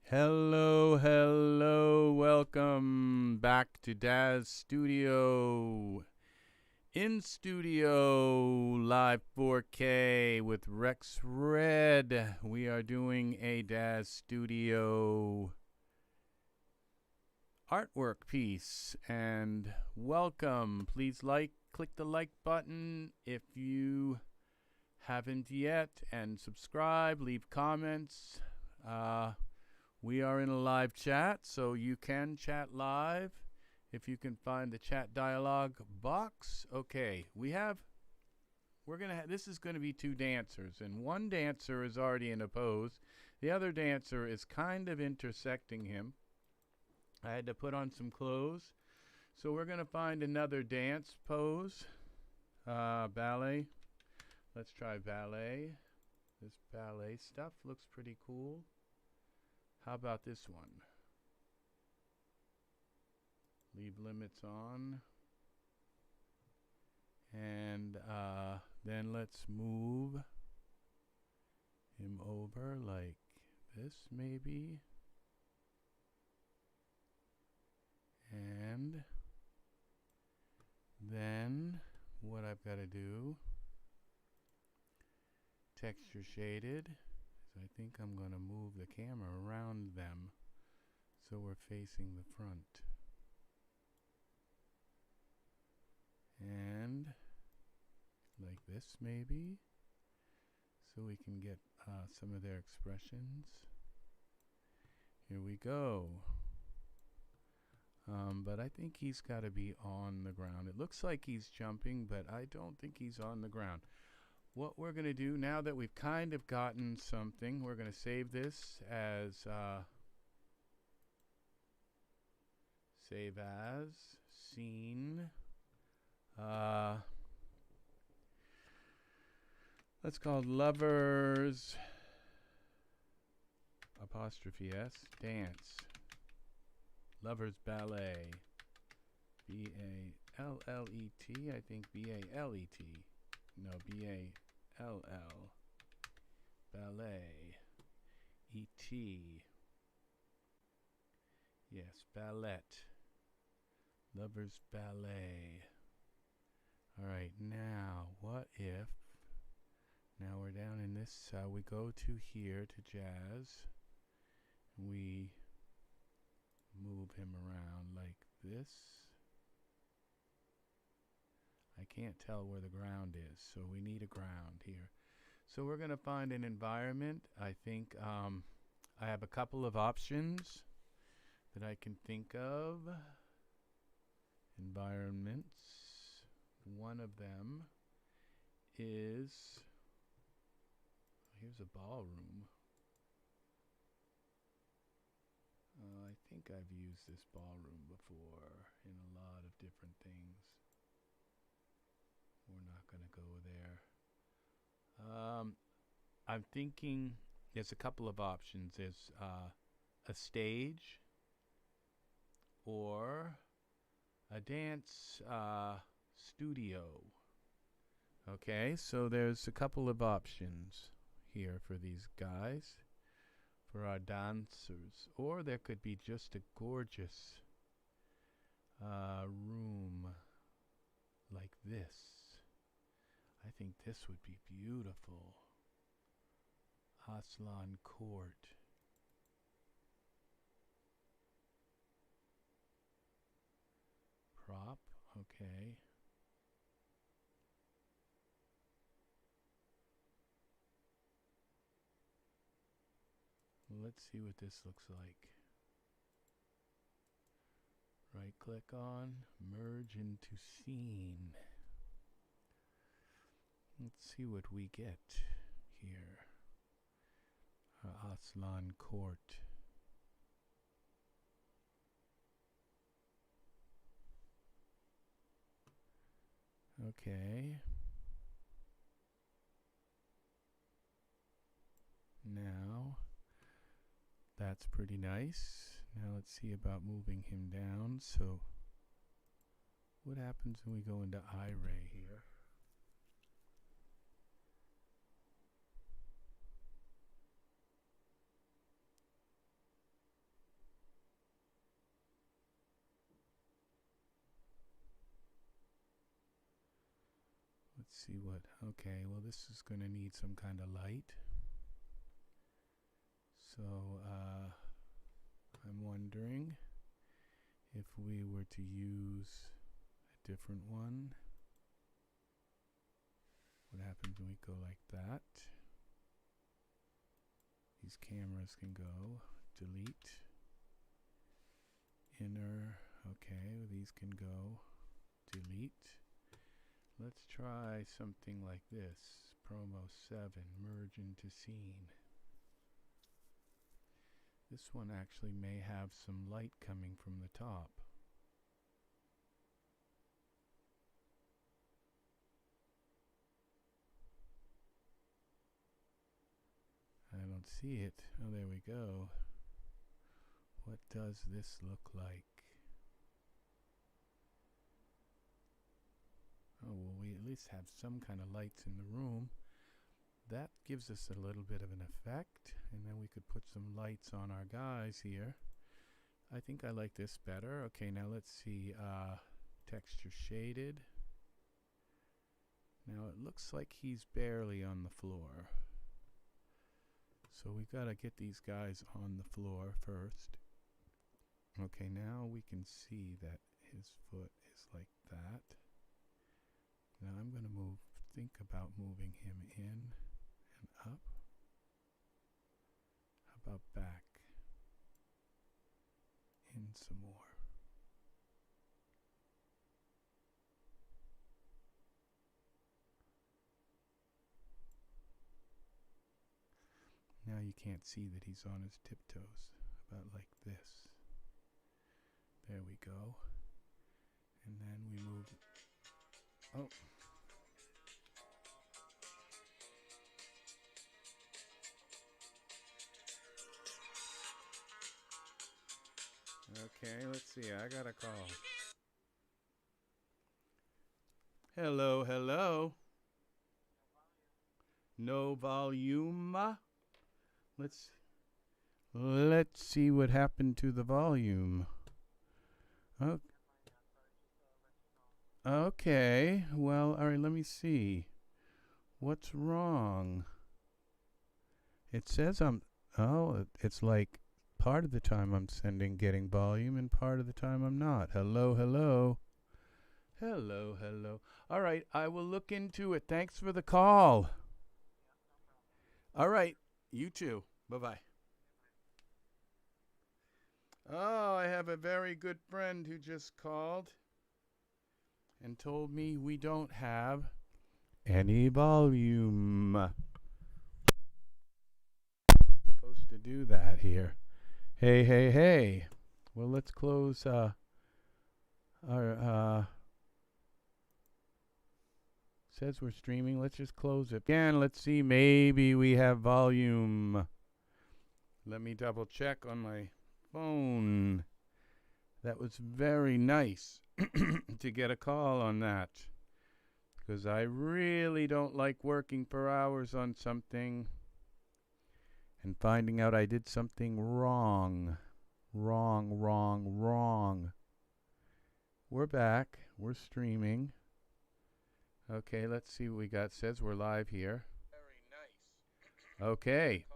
Hello, hello, welcome back to Daz Studio. In studio, live 4K with Rex Red. We are doing a Daz Studio artwork piece. And welcome. Please click the like button if you haven't yet, and subscribe, leave comments. We are in a live chat, so you can chat live if you can find the chat dialog box. Okay, this is gonna be two dancers, and one dancer is already in a pose. The other dancer is kind of intersecting him. I had to put on some clothes, so we're gonna find another dance pose. Ballet. Let's try ballet. This ballet stuff looks pretty cool. How about this one? Leave limits on. And then let's move him over like this maybe. And then what I've got to do, texture shaded. I think I'm going to move the camera around them so we're facing the front. And like this maybe, so we can get some of their expressions. Here we go. But I think he's got to be on the ground. It looks like he's jumping, but I don't think he's on the ground. What we're going to do now that we've kind of gotten something, we're going to save this as save as scene. Let's call it lovers apostrophe s dance. Lovers ballet. B-A-L-L-E-T. I think B-A-L-E-T. No, B-A-L-L. Ballet. E-T. Yes, ballet. Lovers ballet. Alright, now, what if, now we're down in this, we go to here, to jazz. We move him around like this. I can't tell where the ground is, so we need a ground here. So we're going to find an environment. I think I have a couple of options that I can think of. Environments. One of them is, here's a ballroom. I think I've used this ballroom before in a lot of different things. We're not going to go there. I'm thinking there's a couple of options. There's a stage or a dance studio. Okay, so there's a couple of options here for these guys, for our dancers. Or there could be just a gorgeous room like this. I think this would be beautiful. Aslan Court. Prop, okay. Let's see what this looks like. Right click on, merge into scene. Let's see what we get here. Aslan Court. Okay. Now, that's pretty nice. Now let's see about moving him down. So, what happens when we go into Iray here? see what, okay, well this is going to need some kind of light. So I'm wondering if we were to use a different one, what happens when we go like that? These cameras can go, delete, inner, okay, these can go, delete. Let's try something like this, promo 7, merge into scene. This one actually may have some light coming from the top. I don't see it. Oh, there we go. What does this look like? Oh, well, we at least have some kind of lights in the room. That gives us a little bit of an effect, and then we could put some lights on our guys here. I think I like this better. Okay, now let's see, texture shaded. Now it looks like he's barely on the floor. So we've got to get these guys on the floor first. Okay, now we can see that his foot is like that. Now I'm going to think about moving him in and up. How about back? In some more. Now you can't see that he's on his tiptoes. About like this. There we go. And then we move. Oh. Okay, let's see. I got a call. Hello, hello. No volume. Let's see what happened to the volume. Oh. Okay. Well, all right, let me see. What's wrong? It says it's like part of the time I'm getting volume and part of the time I'm not. Hello, hello. Hello, hello. All right, I will look into it. Thanks for the call. All right, you too. Bye-bye. Oh, I have a very good friend who just called and told me we don't have any volume. Supposed to do that here. Hey, hey, hey. Well, let's close our says we're streaming. Let's just close it. Again, let's see. Maybe we have volume. Let me double check on my phone. That was very nice to get a call on that, because I really don't like working for hours on something and finding out I did something wrong. Wrong. We're back. We're streaming. Okay, let's see what we got. Says we're live here. Very nice. Okay.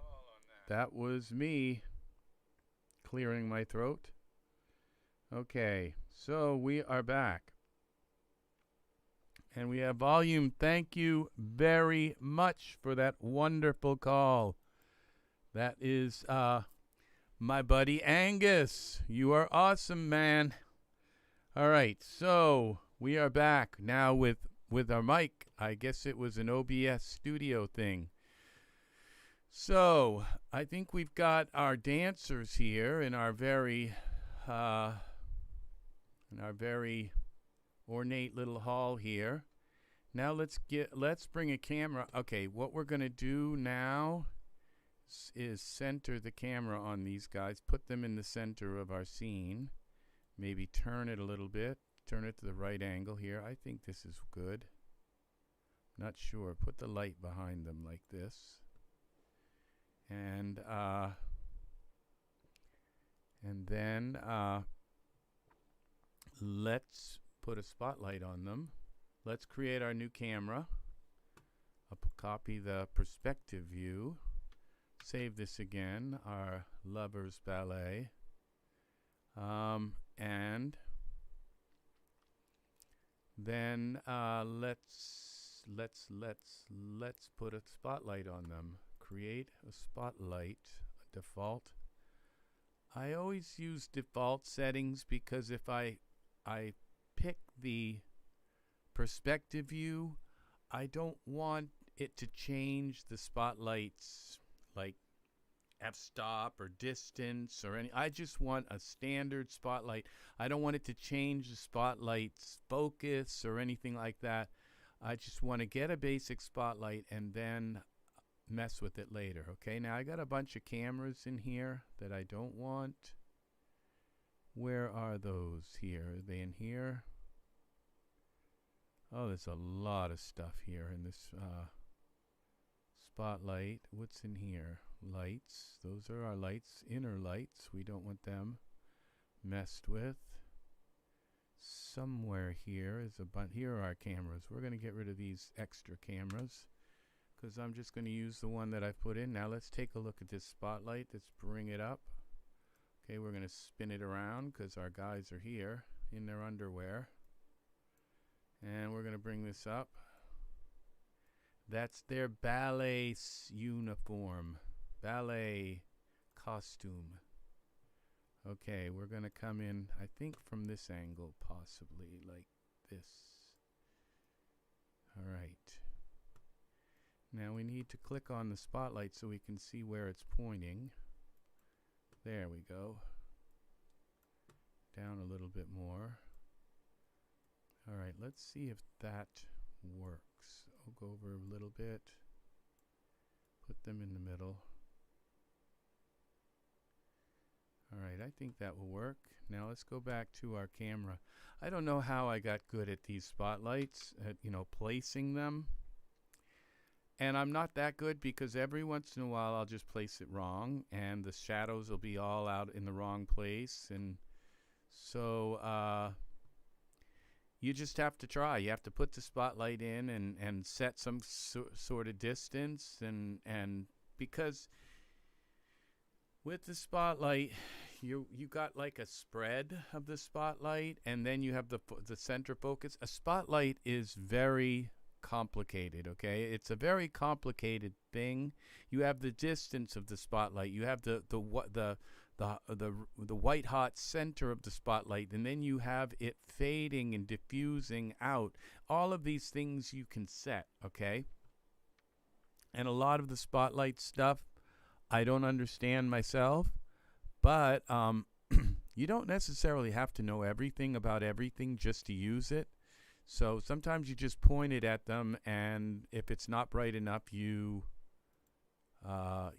That was me clearing my throat. Okay, so we are back. And we have volume. Thank you very much for that wonderful call. That is my buddy Angus. You are awesome, man. All right, so we are back now with our mic. I guess it was an OBS studio thing. So I think we've got our dancers here in our very ornate little hall here. Now let's bring a camera. Okay, what we're gonna do now is center the camera on these guys, put them in the center of our scene, maybe turn it a little bit, turn it to the right angle here. I think this is good. Not sure. Put the light behind them like this. And then let's put a spotlight on them. Let's create our new camera. copy the perspective view, save this again, our Lover's Ballet, and then let's put a spotlight on them. Create a spotlight, default. I always use default settings because if I pick the perspective view, I don't want it to change the spotlights, like f-stop or distance or any. I just want a standard spotlight. I don't want it to change the spotlight's focus or anything like that. I just want to get a basic spotlight and then mess with it later. Okay, now I got a bunch of cameras in here that I don't want. Where are those here? Are they in here? Oh, there's a lot of stuff here in this spotlight. What's in here? Lights. Those are our lights, inner lights. We don't want them messed with. Somewhere here is a bunch. Here are our cameras. We're going to get rid of these extra cameras because I'm just going to use the one that I've put in. Now let's take a look at this spotlight. Let's bring it up. Okay, we're going to spin it around because our guys are here in their underwear. And we're going to bring this up. That's their ballet uniform, ballet costume. Okay, we're going to come in, I think from this angle, possibly like this. All right. Now we need to click on the spotlight so we can see where it's pointing. There we go. Down a little bit more. All right, let's see if that works. I'll go over a little bit. Put them in the middle. All right, I think that will work. Now let's go back to our camera. I don't know how I got good at these spotlights, at, placing them. And I'm not that good because every once in a while I'll just place it wrong and the shadows will be all out in the wrong place. And so you just have to try. You have to put the spotlight in and set some sort of distance. And because with the spotlight, you got like a spread of the spotlight, and then you have the center focus. A spotlight is very complicated, okay? It's a very complicated thing. You have the distance of the spotlight. You have the white hot center of the spotlight, and then you have it fading and diffusing out. All of these things you can set, okay? And a lot of the spotlight stuff I don't understand myself, but you don't necessarily have to know everything about everything just to use it. So sometimes you just point it at them, and if it's not bright enough, you do a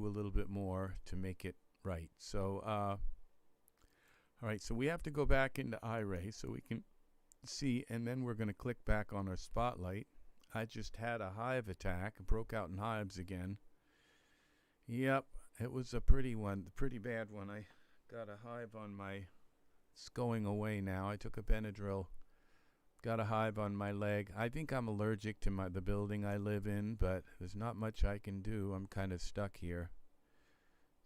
little bit more to make it right. So all right, so we have to go back into Iray so we can see, and then we're going to click back on our spotlight. I just had a hive attack, broke out in hives again. Yep, it was a pretty bad one. I got a hive on my, it's going away now. I took a Benadryl, got a hive on my leg. I think I'm allergic to the building I live in, but there's not much I can do. I'm kind of stuck here.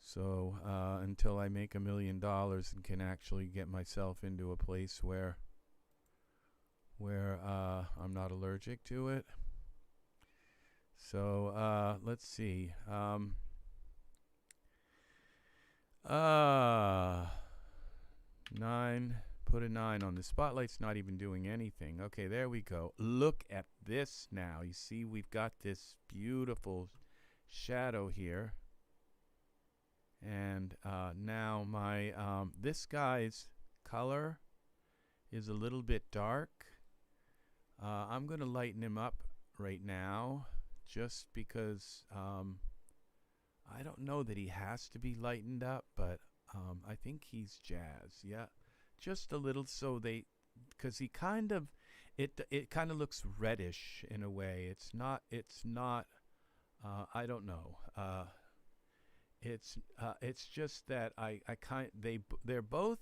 So until I make $1 million and can actually get myself into a place where I'm not allergic to it. So let's see. 9, put a 9 on the spotlight's not even doing anything. Okay, there we go. Look at this now. You see we've got this beautiful shadow here. And now my this guy's color is a little bit dark. I'm going to lighten him up right now just because I don't know that he has to be lightened up, but I think he's jazz. Yeah, just a little, so because he kind of, it kind of looks reddish in a way. It's not I don't know. It's just that they're both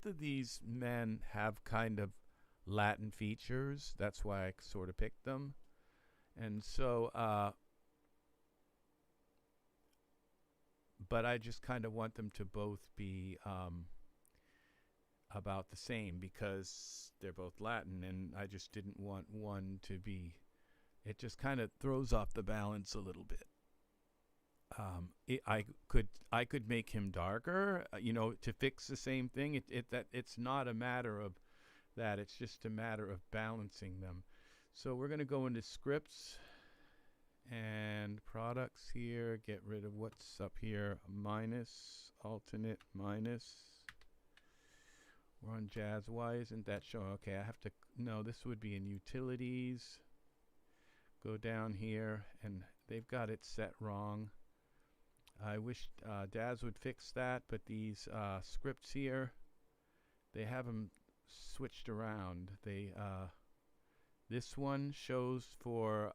of these men have kind of Latin features. That's why I sort of picked them. And so, but I just kind of want them to both be about the same because they're both Latin, and I just didn't want one to be, it just kind of throws off the balance a little bit. I could make him darker, you know, to fix the same thing. It's not a matter of that. It's just a matter of balancing them. So we're going to go into scripts and products here. Get rid of what's up here. Minus, alternate, minus. We're on Jazz. Why isn't that showing? Okay, I have to, no, this would be in utilities. Go down here, and they've got it set wrong. I wish Daz would fix that, but these scripts here, they have them switched around. They this one shows for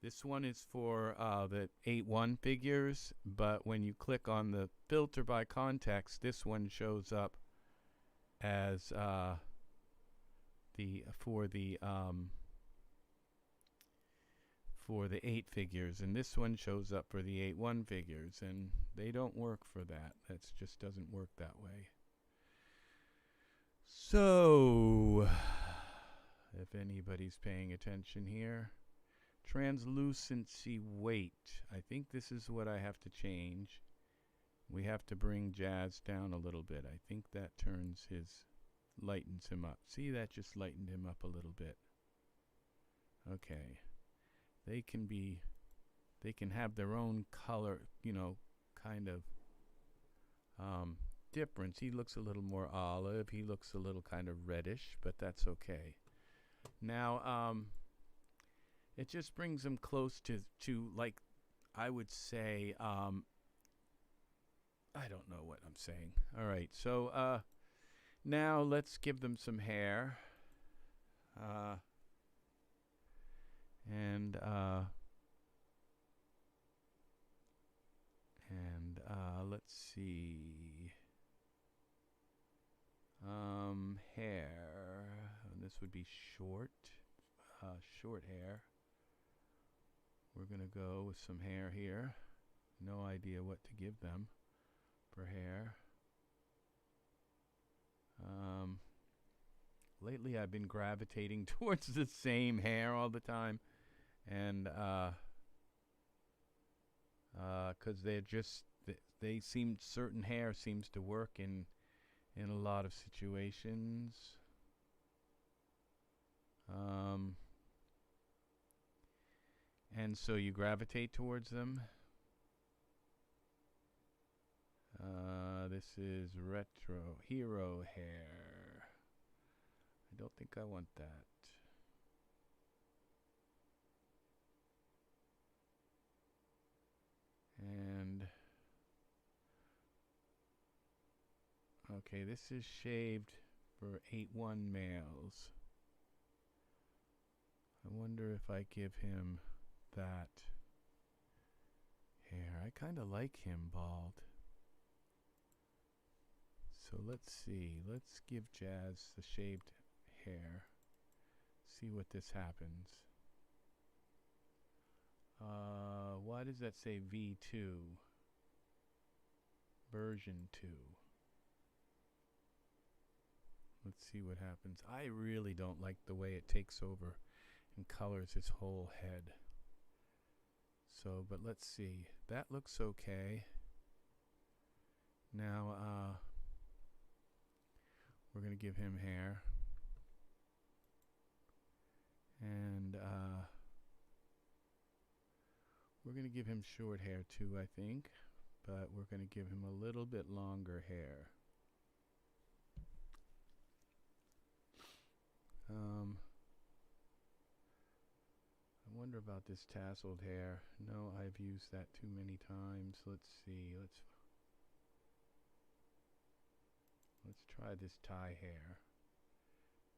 this one is for the 8-1 figures, but when you click on the filter by context, this one shows up as for the 8 figures, and this one shows up for the 8-1 figures, and they don't work for that. That just doesn't work that way. So, if anybody's paying attention here, translucency weight. I think this is what I have to change. We have to bring Jazz down a little bit. I think that lightens him up. See, that just lightened him up a little bit. Okay. They can have their own color, you know, kind of difference. He looks a little more olive. He looks a little kind of reddish, but that's okay. Now, it just brings him close to like, I would say, I don't know what I'm saying. All right, so now let's give them some hair. Let's see. Hair. And this would be short hair. We're gonna go with some hair here. No idea what to give them for hair. Lately I've been gravitating towards the same hair all the time, and because certain hair seems to work in a lot of situations. And so you gravitate towards them. This is retro hero hair. I don't think I want that. And okay, this is shaved for 8-1 males. I wonder if I give him that hair. I kind of like him bald. So let's see. Let's give Jazz the shaved hair. See what this happens. Why does that say V2? Version 2. Let's see what happens. I really don't like the way it takes over and colors his whole head. So, but let's see. That looks okay. Now, we're going to give him hair. And, we're going to give him short hair too, I think. But we're going to give him a little bit longer hair. I wonder about this tasseled hair. No, I've used that too many times. Let's see. Let's try this tie hair.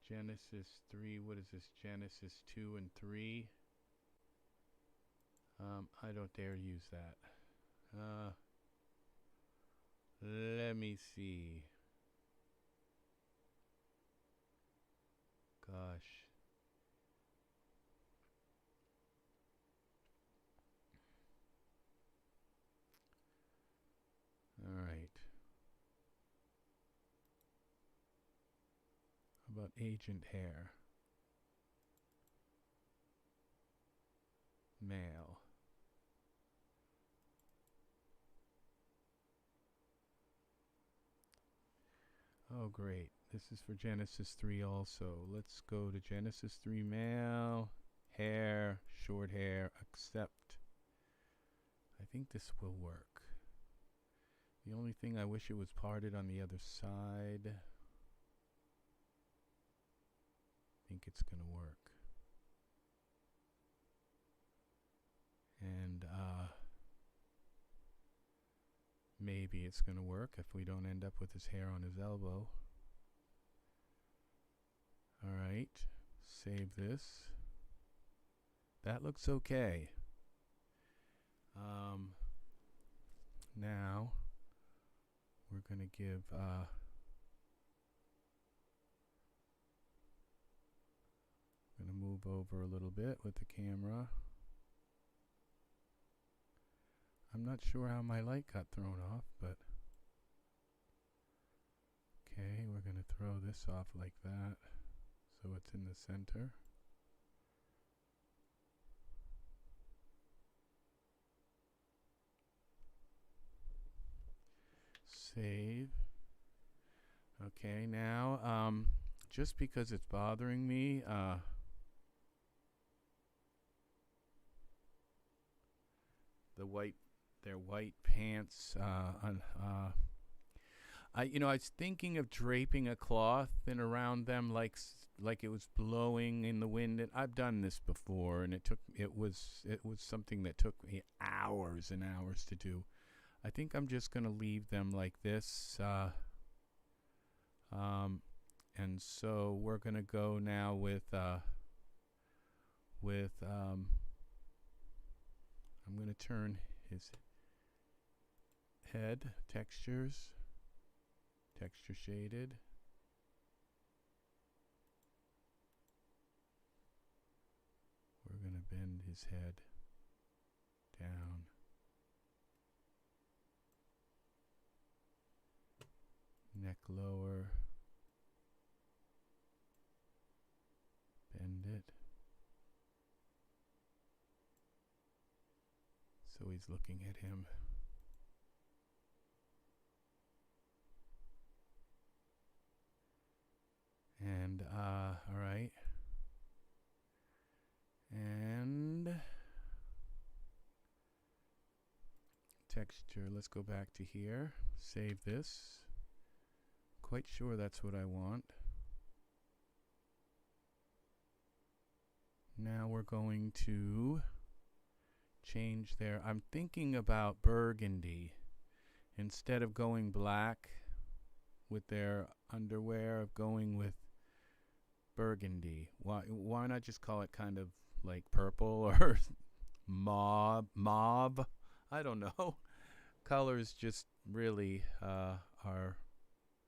Genesis 3. What is this? Genesis 2 and 3. I don't dare use that. Let me see. Gosh. about agent hair? Male. Oh, great. This is for Genesis 3 also. Let's go to Genesis 3 male, hair, short hair, accept. I think this will work. The only thing I wish it was parted on the other side. I think it's going to work. And maybe it's going to work if we don't end up with his hair on his elbow. Alright, save this. That looks okay. Now we're going to give going to move over a little bit with the camera. I'm not sure how my light got thrown off, but okay, we're going to throw this off like that so it's in the center. Save. Okay, now just because it's bothering me, their white pants I was thinking of draping a cloth in around them like it was blowing in the wind. And I've done this before, and it was something that took me hours and hours to do. I think I'm just going to leave them like this. And so we're going to go now with I'm going to turn his head textures, texture shaded. We're going to bend his head down. Neck lower. Bend it. So he's looking at him. And all right. And texture, let's go back to here. Save this. Quite sure that's what I want. Now we're going to change there. I'm thinking about burgundy. Instead of going black with their underwear, of going with burgundy. Why not just call it kind of like purple or mauve? I don't know. Colors just really are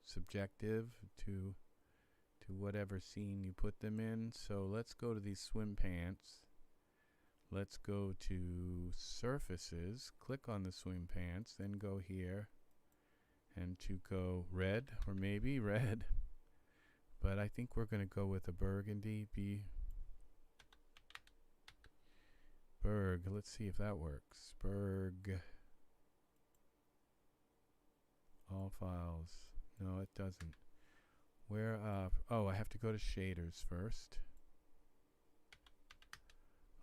subjective to whatever scene you put them in. So let's go to these swim pants. Let's go to surfaces, click on the swim pants, then go here and to go red, or maybe red. But I think we're going to go with a burgundy. Berg. Let's see if that works. Berg. All files. No, it doesn't. Where? Oh, I have to go to shaders first.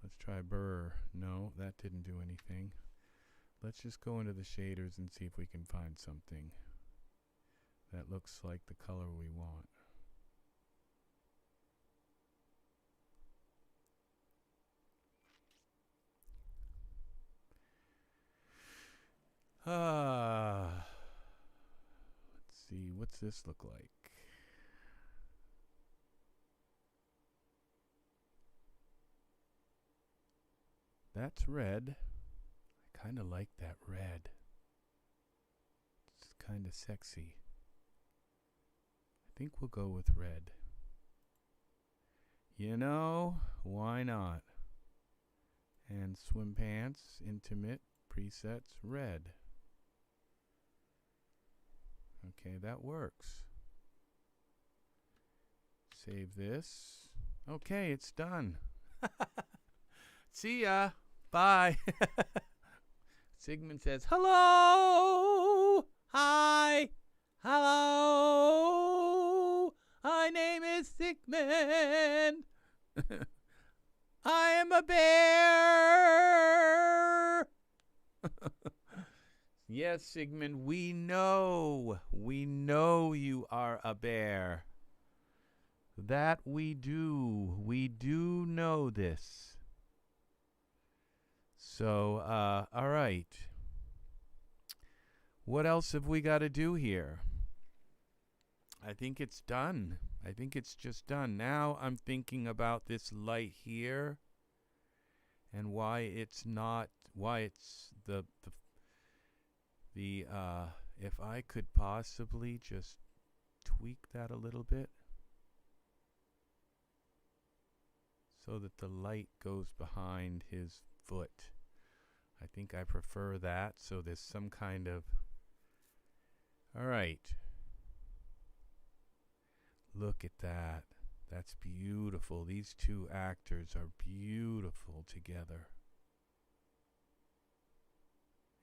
Let's try Burr. No, that didn't do anything. Let's just go into the shaders and see if we can find something that looks like the color we want. Let's see, what's this look like? That's red. I kind of like that red. It's kind of sexy. I think we'll go with red. You know, why not? And swim pants, intimate, presets, red. Okay, that works. Save this. Okay, it's done. See ya. Bye. Sigmund says, hello. Hi. Hello. My name is Sigmund. I am a bear. Yes, Sigmund, we know. We know you are a bear. That we do. We do know this. So, all right. What else have we got to do here? I think it's done. I think it's just done. Now I'm thinking about this light here and why it's not, why it's if I could possibly just tweak that a little bit so that the light goes behind his foot. I think I prefer that, so there's some kind of, all right. Look at that. That's beautiful. These two actors are beautiful together.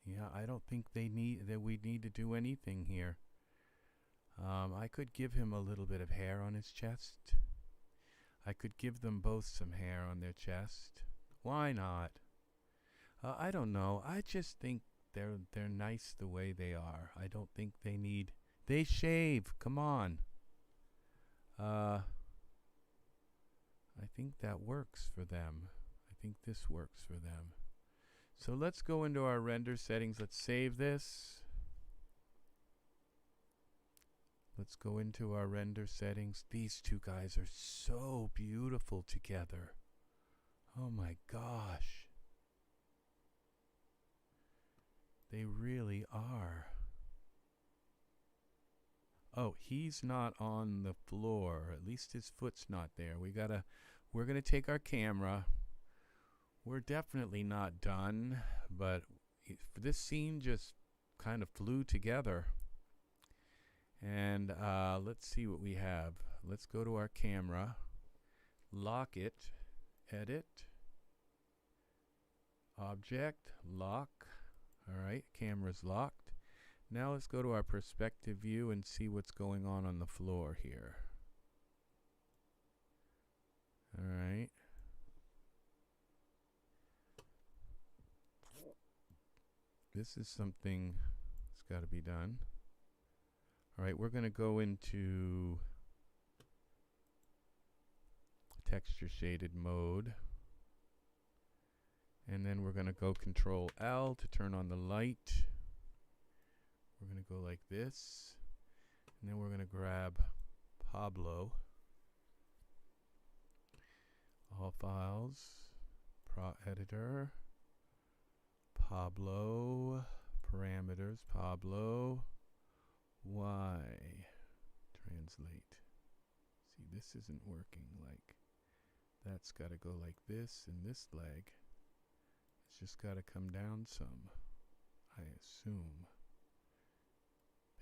Yeah, I don't think we need to do anything here. I could give him a little bit of hair on his chest. I could give them both some hair on their chest. Why not? I don't know. I just think they're nice the way they are. I don't think they need. They shave. Come on. I think that works for them. I think this works for them. So let's go into our render settings. Let's save this. Let's go into our render settings. These two guys are so beautiful together. Oh my gosh. They really are. Oh, he's not on the floor. At least his foot's not there. We're gonna take our camera. We're definitely not done, but this scene just kind of flew together. And let's see what we have. Let's go to our camera, lock it, edit, object, lock. All right, camera's locked. Now let's go to our perspective view and see what's going on the floor here. All right. This is something that's got to be done. All right, we're going to go into texture shaded mode. And then we're going to go Control L to turn on the light. We're going to go like this. And then we're going to grab Pablo. All files, Pro Editor, Pablo, parameters, Pablo, Y, translate. See, this isn't working. Like, that's got to go like this, and this leg, it's just got to come down some, I assume.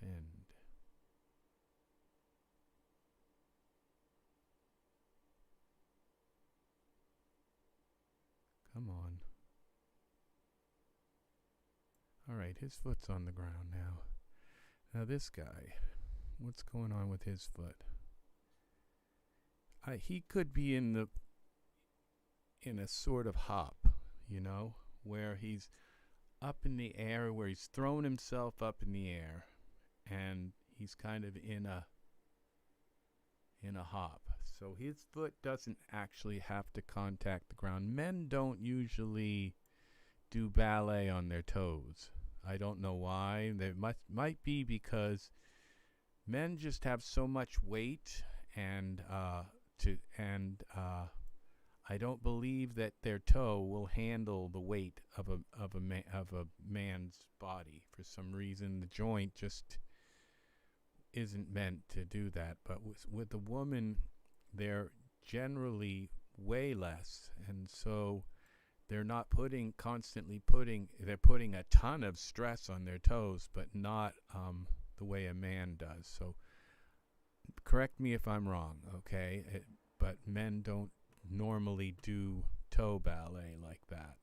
Bend. Come on. All right, his foot's on the ground now. Now this guy, what's going on with his foot? He could be in a sort of hop, you know, where he's up in the air, where he's thrown himself up in the air, and he's kind of in a hop. So his foot doesn't actually have to contact the ground. Men don't usually do ballet on their toes. I don't know why. There might be because men just have so much weight, and I don't believe that their toe will handle the weight of a man's body. For some reason, the joint just isn't meant to do that. But with a woman, they're generally way less, and so they're not they're putting a ton of stress on their toes, but not the way a man does. So correct me if I'm wrong, okay? But men don't normally do toe ballet like that.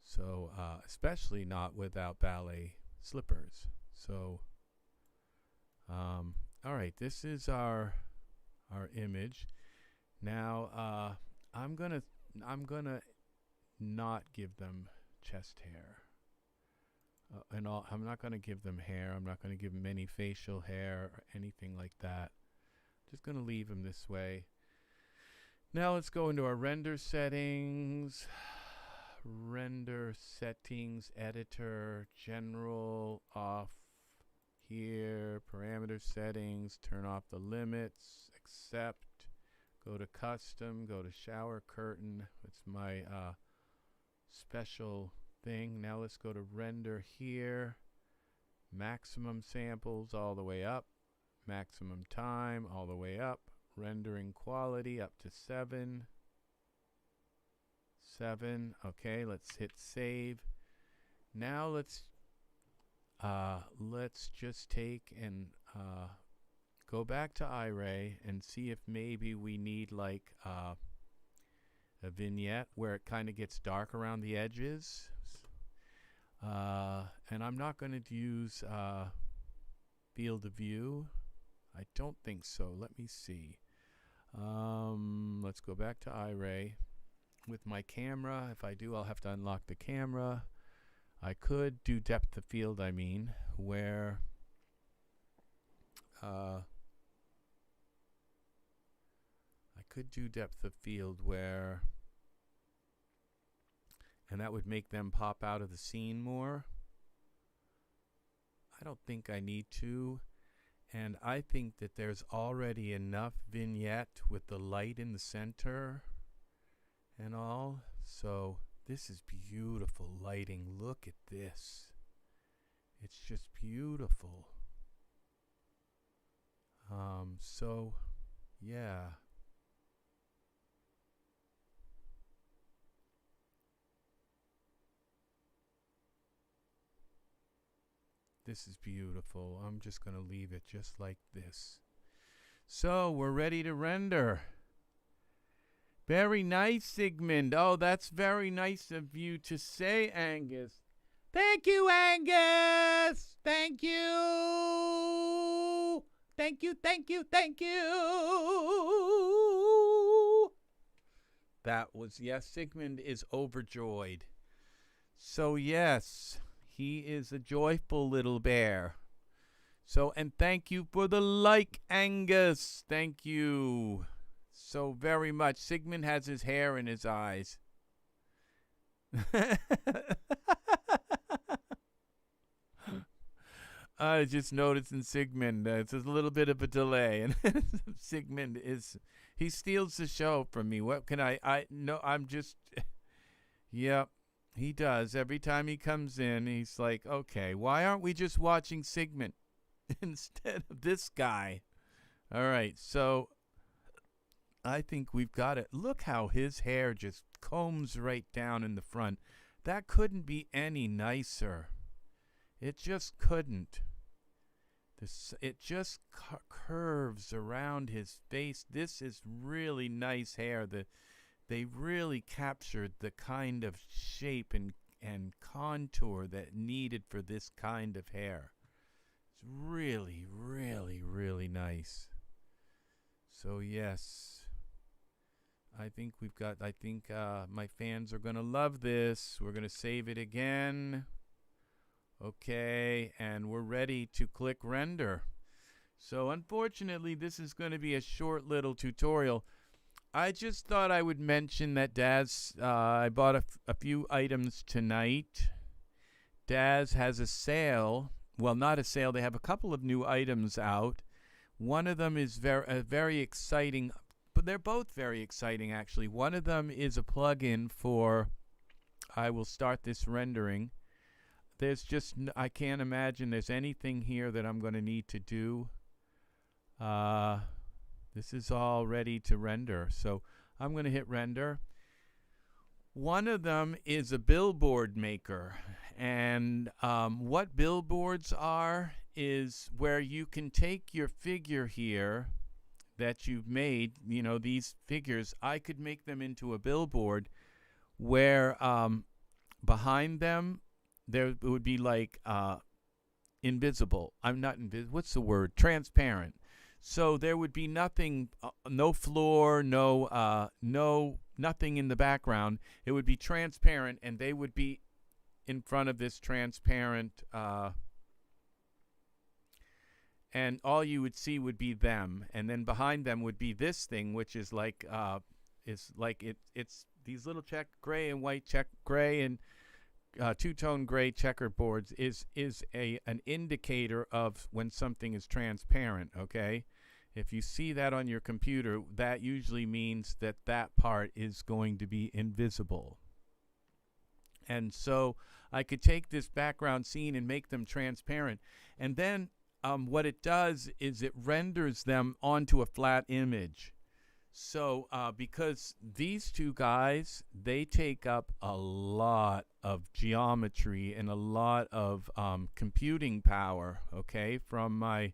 So, especially not without ballet slippers. So, all right, this is our image. Now, I'm gonna not give them chest hair. I'm not going to give them hair. I'm not going to give them any facial hair or anything like that. Just going to leave them this way. Now let's go into our render settings. Render settings, editor, general, off here, parameter settings, turn off the limits, accept, go to custom, go to shower curtain. It's my special thing. Now let's go to render here, maximum samples all the way up, maximum time all the way up, rendering quality up to 7. Okay, let's hit save. Now let's just take and go back to Iray and see if maybe we need like a vignette where it kind of gets dark around the edges. And I'm not going to use field of view. I don't think so. Let me see. Let's go back to Iray. With my camera, if I do, I'll have to unlock the camera. I could do depth of field, where I could do depth of field where, and that would make them pop out of the scene more. I don't think I need to, and I think that there's already enough vignette with the light in the center and all. So this is beautiful lighting. Look at this. It's just beautiful. So yeah. This is beautiful. I'm just going to leave it just like this. So we're ready to render. Very nice, Sigmund. Oh, that's very nice of you to say, Angus. Thank you, Angus. Thank you. Thank you, thank you, thank you. That was, yes, Sigmund is overjoyed. So, yes, he is a joyful little bear. So, and thank you for the like, Angus. Thank you so very much. Sigmund has his hair in his eyes. I just noticed in Sigmund, it's a little bit of a delay, and Sigmund he steals the show from me. What can I'm just, yep, he does. Every time he comes in, he's like, okay, why aren't we just watching Sigmund instead of this guy? All right, so I think we've got it. Look how his hair just combs right down in the front. That couldn't be any nicer. It just couldn't. It just curves around his face. This is really nice hair. They really captured the kind of shape and contour that needed for this kind of hair. It's really, really, really nice. So yes, I think my fans are going to love this. We're going to save it again. Okay, and we're ready to click render. So unfortunately, this is going to be a short little tutorial. I just thought I would mention that Daz, I bought a few items tonight. Daz has a sale. Well, not a sale. They have a couple of new items out. One of them is very exciting, but they're both very exciting, actually. One of them is a plugin for, I will start this rendering. There's just, I can't imagine there's anything here that I'm going to need to do. This is all ready to render. So I'm going to hit render. One of them is a billboard maker. And what billboards are is where you can take your figure here that you've made, you know, these figures, I could make them into a billboard where behind them there would be like invisible. I'm not invisible. What's the word? Transparent. So there would be nothing, no floor, nothing in the background. It would be transparent, and they would be in front of this transparent, and all you would see would be them, and then behind them would be this thing, which is like, it's these little gray and white gray and two-tone gray checkerboards is an indicator of when something is transparent. Okay, if you see that on your computer, that usually means that that part is going to be invisible. And so I could take this background scene and make them transparent, and then what it does is it renders them onto a flat image. So because these two guys, they take up a lot of geometry and a lot of computing power, okay, from my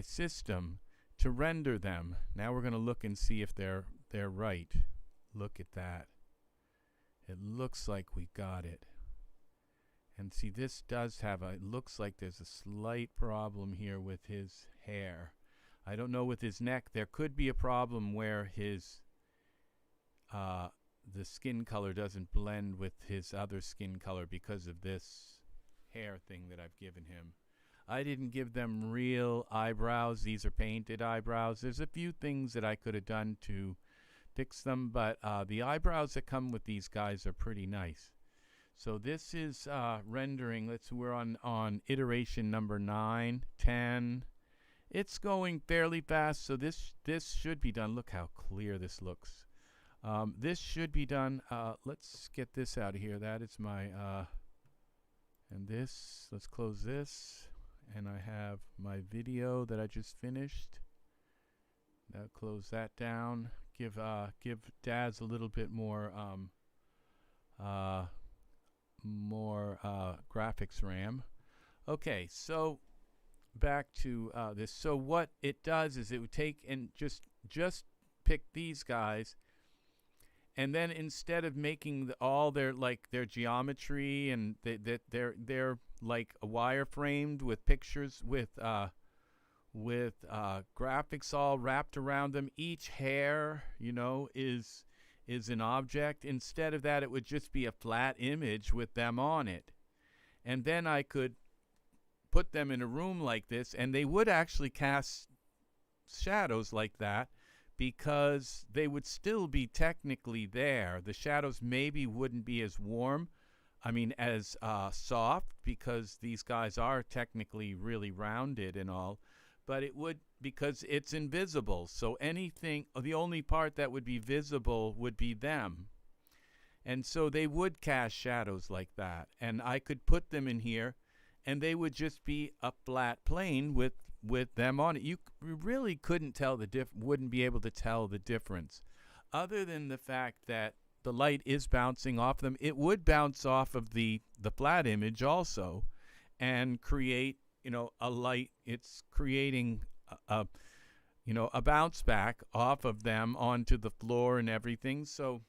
system to render them. Now we're going to look and see if they're right. Look at that. It looks like we got it. And see, this does have it looks like there's a slight problem here with his hair. I don't know with his neck. There could be a problem where his the skin color doesn't blend with his other skin color because of this hair thing that I've given him. I didn't give them real eyebrows. These are painted eyebrows. There's a few things that I could have done to fix them, but the eyebrows that come with these guys are pretty nice. So this is rendering. We're on iteration number 9, 10. It's going fairly fast, so this should be done. Look how clear this looks. This should be done. Let's get this out of here. That is my and this. Let's close this, and I have my video that I just finished. Now close that down. Give Daz a little bit more graphics RAM. Okay, so back to this. So what it does is it would take and just pick these guys, and then instead of making all their geometry and they're like wireframed with pictures with graphics all wrapped around them. Each hair, you know, is an object. Instead of that, it would just be a flat image with them on it. And then I could put them in a room like this, and they would actually cast shadows like that because they would still be technically there. The shadows maybe wouldn't be as warm, as soft, because these guys are technically really rounded and all, but it would, because it's invisible. So the only part that would be visible would be them. And so they would cast shadows like that. And I could put them in here, and they would just be a flat plane with them on it. You really couldn't tell wouldn't be able to tell the difference, other than the fact that the light is bouncing off them. It would bounce off of the flat image also, and create, a light. It's creating a bounce back off of them onto the floor and everything. So,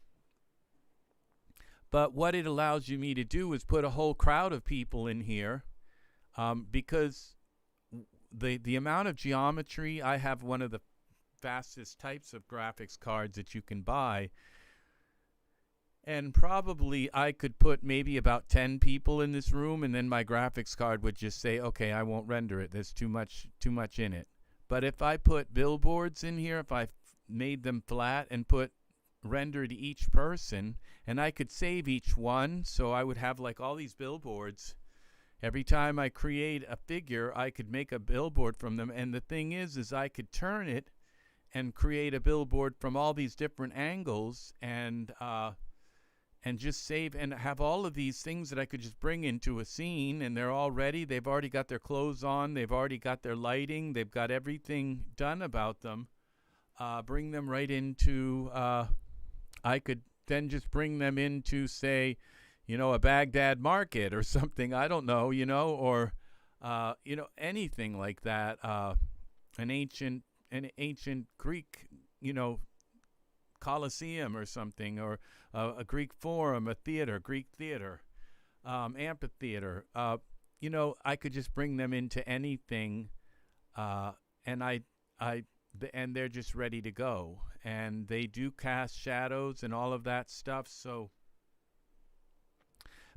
but what it allows me to do is put a whole crowd of people in here, because the amount of geometry, I have one of the fastest types of graphics cards that you can buy, and probably I could put maybe about 10 people in this room, and then my graphics card would just say, okay, I won't render it. There's too much in it. But if I put billboards in here, if I made them flat and put rendered each person, and I could save each one, so I would have like all these billboards. Every time I create a figure, I could make a billboard from them. And the thing is I could turn it and create a billboard from all these different angles, and just save and have all of these things that I could just bring into a scene, and they're all ready. They've already got their clothes on. They've already got their lighting. They've got everything done about them. Bring them right into, I could then just bring them into, say, a Baghdad market or something. I don't know, or anything like that. An ancient Greek, Colosseum or something, or a Greek forum, a theater, Greek theater, amphitheater. I could just bring them into anything, and and they're just ready to go. And they do cast shadows and all of that stuff. So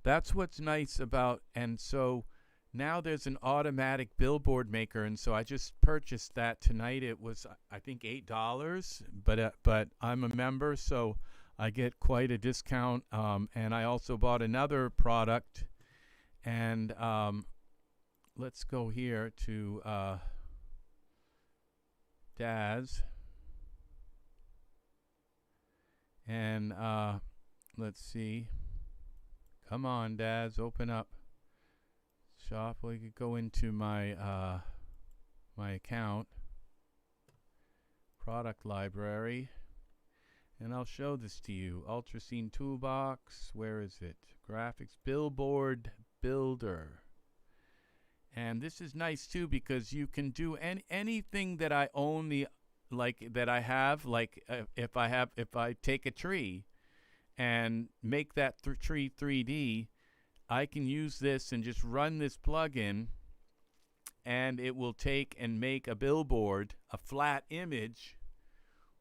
that's what's nice about. And so now there's an automatic billboard maker, and so I just purchased that tonight. It was, I think, $8, but I'm a member, so I get quite a discount. And I also bought another product, and let's go here to Daz, and let's see. Come on, Daz, open up shop. We could go into my my account, product library, and I'll show this to you. Ultrascene toolbox. Where is it? Graphics, Billboard Builder. And this is nice too, because you can do anything that I own, that I have, if I take a tree and make that tree 3D, I can use this and just run this plugin, and it will take and make a billboard, a flat image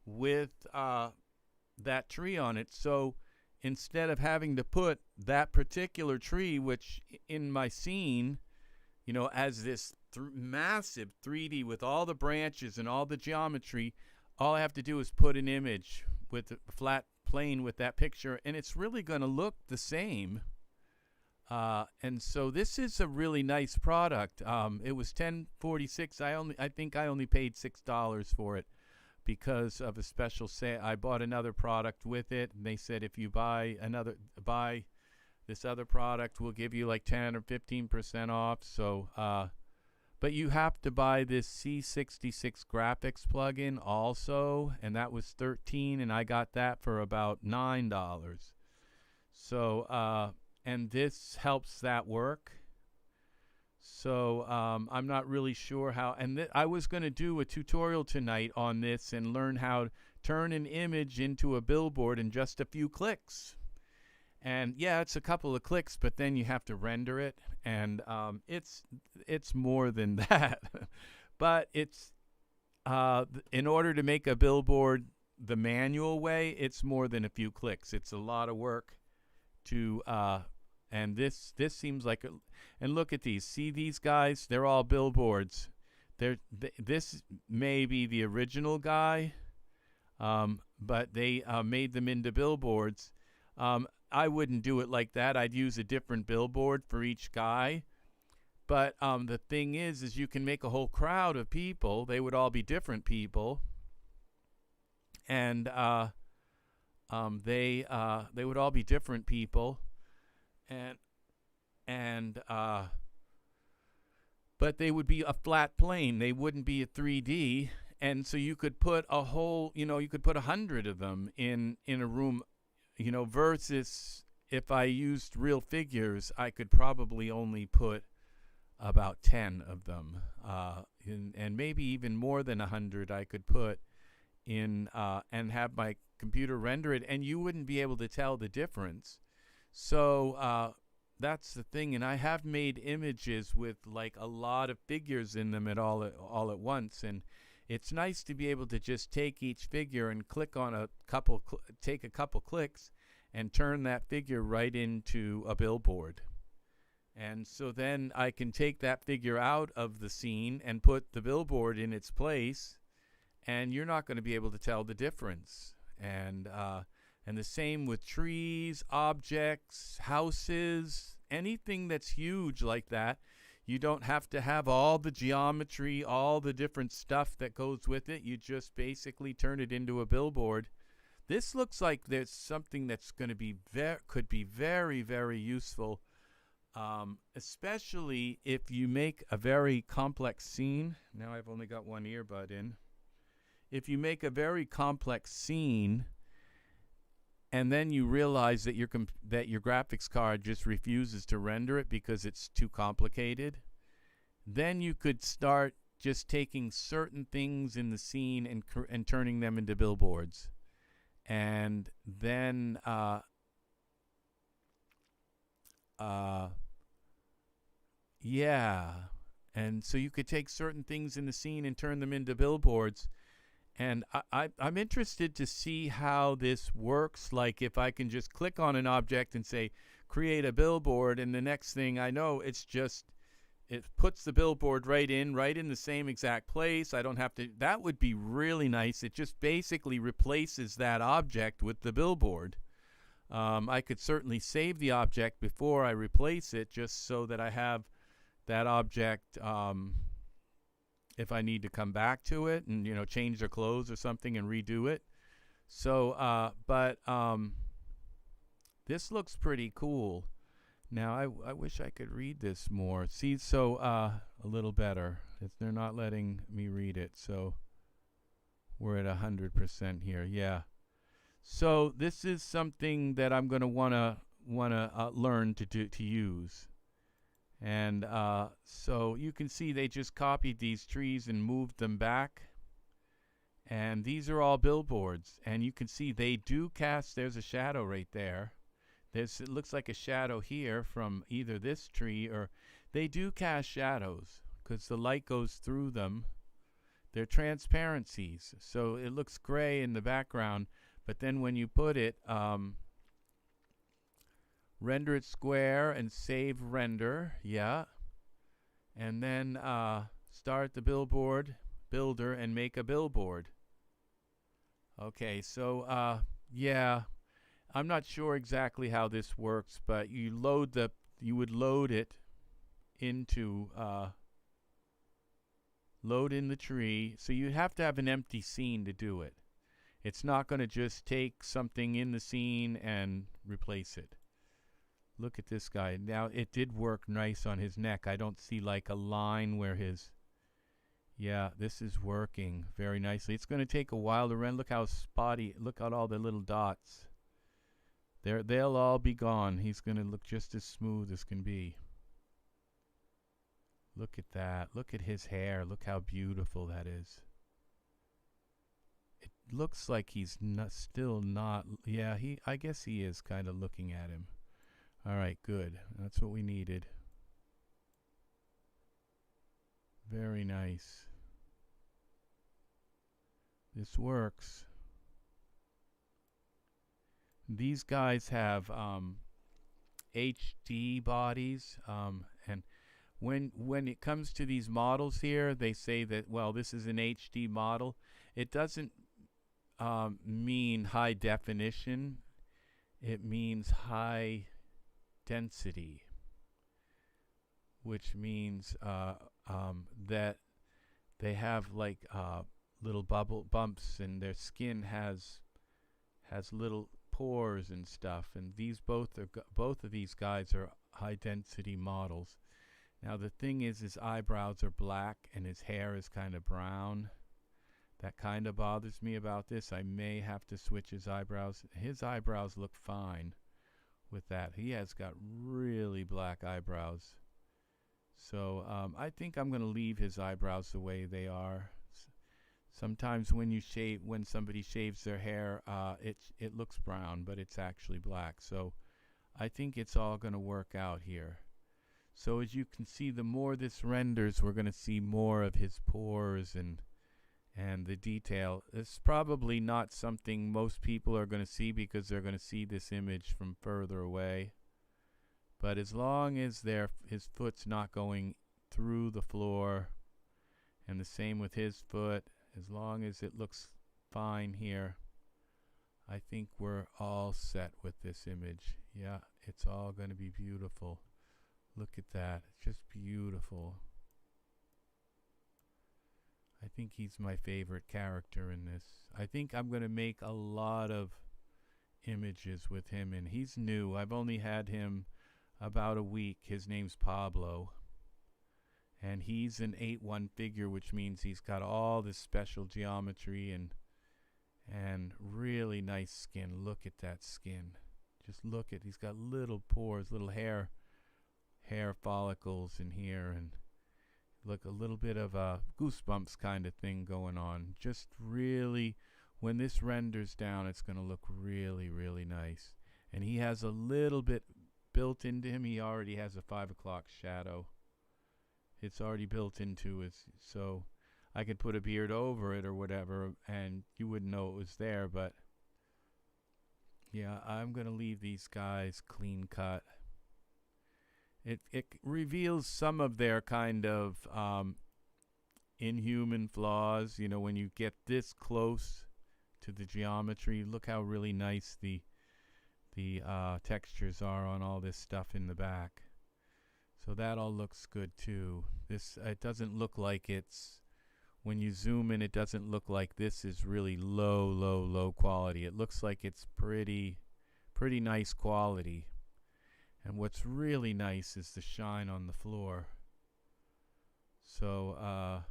with that tree on it. So instead of having to put that particular tree, which in my scene, as this massive 3D with all the branches and all the geometry, all I have to do is put an image with a flat plane with that picture, and it's really going to look the same. And so this is a really nice product. It was $10.46. I think I only paid $6 for it because of a special sale. I bought another product with it, and they said if you buy this other product, we'll give you like 10 or 15% off. So, but you have to buy this C66 Graphics plugin also, and that was $13, and I got that for about $9. So, and this helps that work. So I'm not really sure how, and I was going to do a tutorial tonight on this and learn how to turn an image into a billboard in just a few clicks. And yeah, it's a couple of clicks, but then you have to render it, and it's more than that. But it's in order to make a billboard the manual way, it's more than a few clicks. It's a lot of work to and this seems like and look at these. See these guys? They're all billboards. This may be the original guy, but they made them into billboards. I wouldn't do it like that. I'd use a different billboard for each guy. But the thing is you can make a whole crowd of people. They would all be different people, and they would all be different people, but they would be a flat plane. They wouldn't be a 3D, and so you could put a whole, you could put 100 of them in a room. Versus if I used real figures, I could probably only put about 10 of them, and maybe even more than 100 I could put in and have my computer render it, and you wouldn't be able to tell the difference. So that's the thing, and I have made images with like a lot of figures in them all at once, and it's nice to be able to just take each figure and click on take a couple clicks and turn that figure right into a billboard. And so then I can take that figure out of the scene and put the billboard in its place, and you're not going to be able to tell the difference. And the same with trees, objects, houses, anything that's huge like that. You don't have to have all the geometry, all the different stuff that goes with it. You just basically turn it into a billboard. This looks like there's something that's going to be could be very, very useful, especially if you make a very complex scene. Now I've only got one earbud in. If you make a very complex scene, and then you realize that that your graphics card just refuses to render it because it's too complicated, then you could start just taking certain things in the scene and turning them into billboards. And then yeah, and so you could take certain things in the scene and turn them into billboards. And I'm interested to see how this works. Like if I can just click on an object and say, create a billboard, and the next thing I know, it puts the billboard right in the same exact place. I don't have to, that would be really nice. It just basically replaces that object with the billboard. I could certainly save the object before I replace it, just so that I have that object if I need to come back to it and, you know, change their clothes or something and redo it. So, this looks pretty cool. Now, I wish I could read this more. See, so a little better. They're not letting me read it, so we're at 100% here. Yeah. So this is something that I'm going to wanna learn to use. And so you can see they just copied these trees and moved them back. And these are all billboards. And you can see they do cast, there's a shadow right there. It looks like a shadow here from either this tree, or they do cast shadows because the light goes through them. They're transparencies. So it looks gray in the background, but then when you put it, render it square and save render, yeah. And then start the Billboard Builder and make a billboard. Okay, so yeah, I'm not sure exactly how this works, but you would load it into load in the tree. So you have to have an empty scene to do it. It's not going to just take something in the scene and replace it. Look at this guy. Now, it did work nice on his neck. I don't see like a line where his... Yeah, this is working very nicely. It's going to take a while to render. Look how spotty. Look at all the little dots. They'll all be gone. He's going to look just as smooth as can be. Look at that. Look at his hair. Look how beautiful that is. It looks like he's still not... Yeah, I guess he is kind of looking at him. All right, good. That's what we needed. Very nice. This works. These guys have HD bodies, and when it comes to these models here, they say that, well, this is an HD model. It doesn't mean high definition. It means high density, which means that they have like little bumps, and their skin has little pores and stuff. And these both of these guys are high density models. Now the thing is, his eyebrows are black and his hair is kind of brown. That kind of bothers me about this. I may have to switch his eyebrows. His eyebrows look fine with that. He has got really black eyebrows. So I think I'm going to leave his eyebrows the way they are. Sometimes when somebody shaves their hair, it looks brown, but it's actually black. So I think it's all going to work out here. So as you can see, the more this renders, we're going to see more of his pores and the detail. It's probably not something most people are going to see because they're going to see this image from further away. But as long as his foot's not going through the floor, and the same with his foot, as long as it looks fine here, I think we're all set with this image. Yeah, it's all going to be beautiful. Look at that. It's just beautiful. I think he's my favorite character in this. I think I'm going to make a lot of images with him, and he's new. I've only had him about a week. His name's Pablo, and he's an 8-1 figure, which means he's got all this special geometry, And really nice skin. Look at that skin. Just look at, he's got little pores, little hair follicles in here, and look, a little bit of a goosebumps kind of thing going on. Just really, when this renders down, it's going to look really, really nice. And he has a little bit built into him. He already has a 5 o'clock shadow. It's already built into his, so I could put a beard over it or whatever, and you wouldn't know it was there. But yeah, I'm going to leave these guys clean cut. It reveals some of their kind of inhuman flaws. You know, when you get this close to the geometry, look how really nice the textures are on all this stuff in the back. So that all looks good too. This, it doesn't look like it's, when you zoom in, it doesn't look like this is really low quality. It looks like it's pretty nice quality. And what's really nice is the shine on the floor. So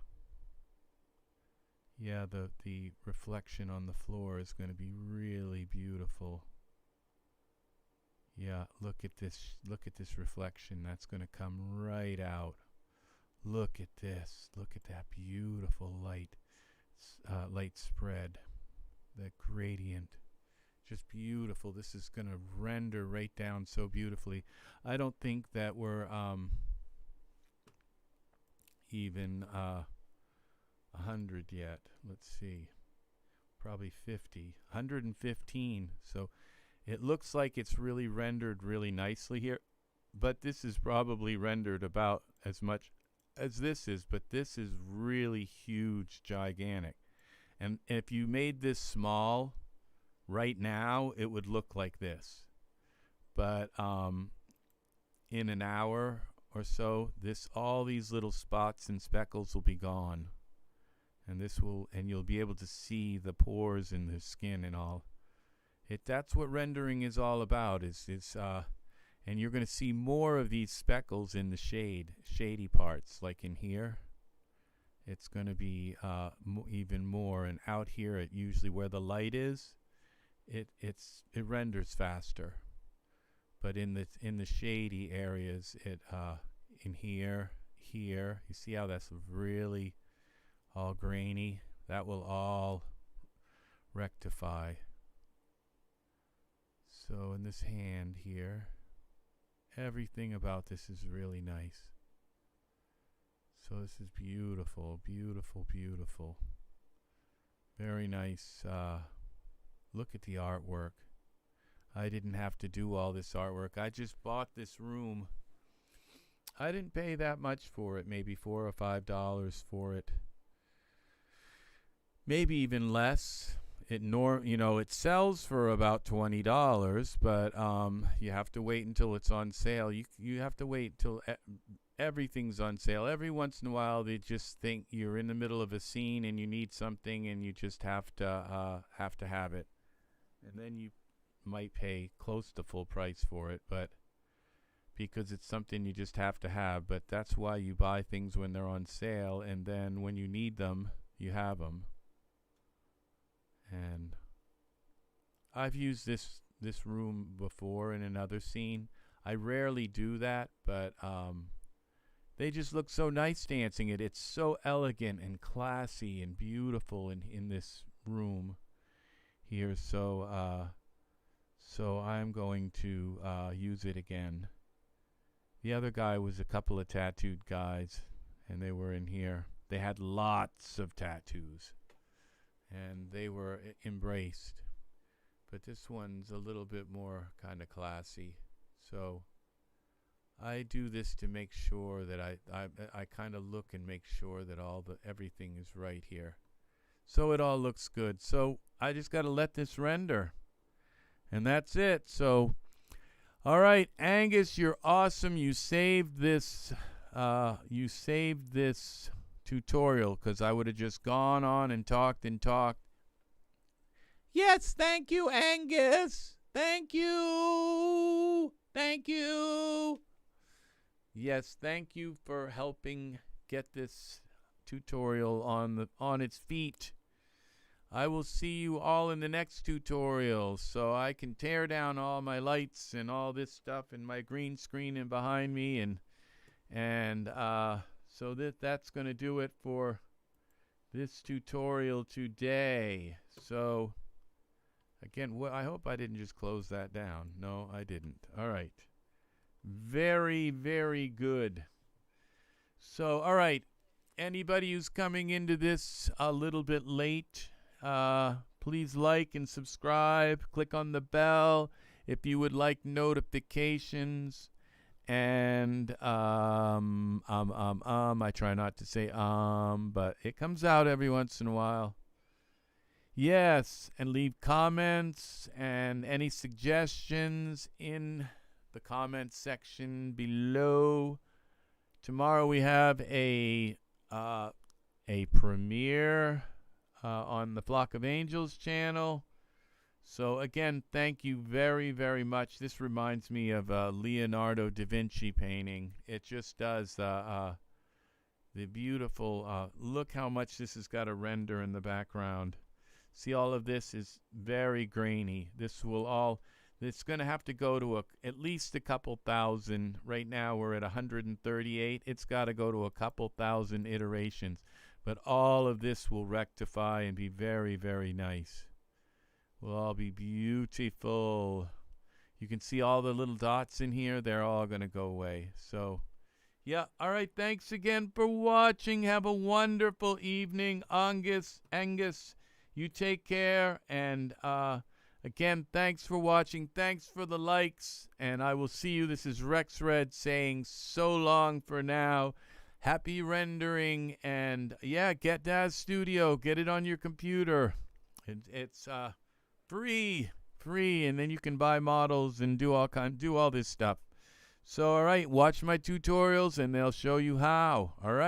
yeah, the reflection on the floor is going to be really beautiful. Yeah, look at this reflection. That's going to come right out. Look at this. Look at that beautiful light spread. The gradient. Just beautiful. This is going to render right down so beautifully. I don't think that we're even 100 yet. Let's see. Probably 50. 115. So it looks like it's really rendered really nicely here. But this is probably rendered about as much as this is. But this is really huge, gigantic. And if you made this small, right now, it would look like this. But in an hour or so, all these little spots and speckles will be gone. And you'll be able to see the pores in the skin and all. That's what rendering is all about. And you're going to see more of these speckles in the shady parts, like in here. It's going to be even more. And out here, usually where the light is, it renders faster. But in the shady areas, in here, you see how that's really all grainy? That will all rectify. So in this hand here, everything about this is really nice. So this is beautiful, beautiful, beautiful. Very nice. Look at the artwork. I didn't have to do all this artwork. I just bought this room. I didn't pay that much for it, maybe $4 or $5 for it. Maybe even less. It sells for about $20, but you have to wait until it's on sale. You have to wait until everything's on sale. Every once in a while, they just think you're in the middle of a scene and you need something, and you just have to have it. And then you might pay close to full price for it, but because it's something you just have to have. But that's why you buy things when they're on sale, and then when you need them, you have them. And I've used this room before in another scene. I rarely do that, but they just look so nice dancing it. It's so elegant and classy and beautiful in this room here. So I'm going to use it again. The other guy was a couple of tattooed guys, and they were in here. They had lots of tattoos, and they were embraced. But this one's a little bit more kind of classy. So I do this to make sure that I kind of look and make sure that everything is right here. So it all looks good. So I just got to let this render. And that's it. So, all right, Angus, you're awesome. You saved this tutorial, because I would have just gone on and talked and talked. Yes, thank you, Angus. Thank you. Thank you. Yes, thank you for helping get this tutorial on its feet. I will see you all in the next tutorial, so I can tear down all my lights and all this stuff and my green screen and behind me, and so that's going to do it for this tutorial today. So again, I hope I didn't just close that down. No, I didn't. All right. Very, very good. So, all right. Anybody who's coming into this a little bit late, please like and subscribe. Click on the bell if you would like notifications. And I try not to say but it comes out every once in a while. Yes, and leave comments and any suggestions in the comment section below. Tomorrow we have a premiere on the Flock of Angels channel. So again, thank you very, very much. This reminds me of a Leonardo da Vinci painting. It just does the beautiful, look how much this has got to render in the background. See, all of this is very grainy. This will all, it's going to have to go to at least a couple thousand. Right now we're at 138. It's got to go to a couple thousand iterations. But all of this will rectify and be very, very nice. Will all be beautiful. You can see all the little dots in here. They're all going to go away. So, yeah. All right. Thanks again for watching. Have a wonderful evening. Angus, you take care. And again, thanks for watching. Thanks for the likes. And I will see you. This is Rex Red saying so long for now. Happy rendering. And, yeah, get Daz Studio. Get it on your computer. It's free, and then you can buy models and do all this stuff. So, all right, watch my tutorials and they'll show you how. All right.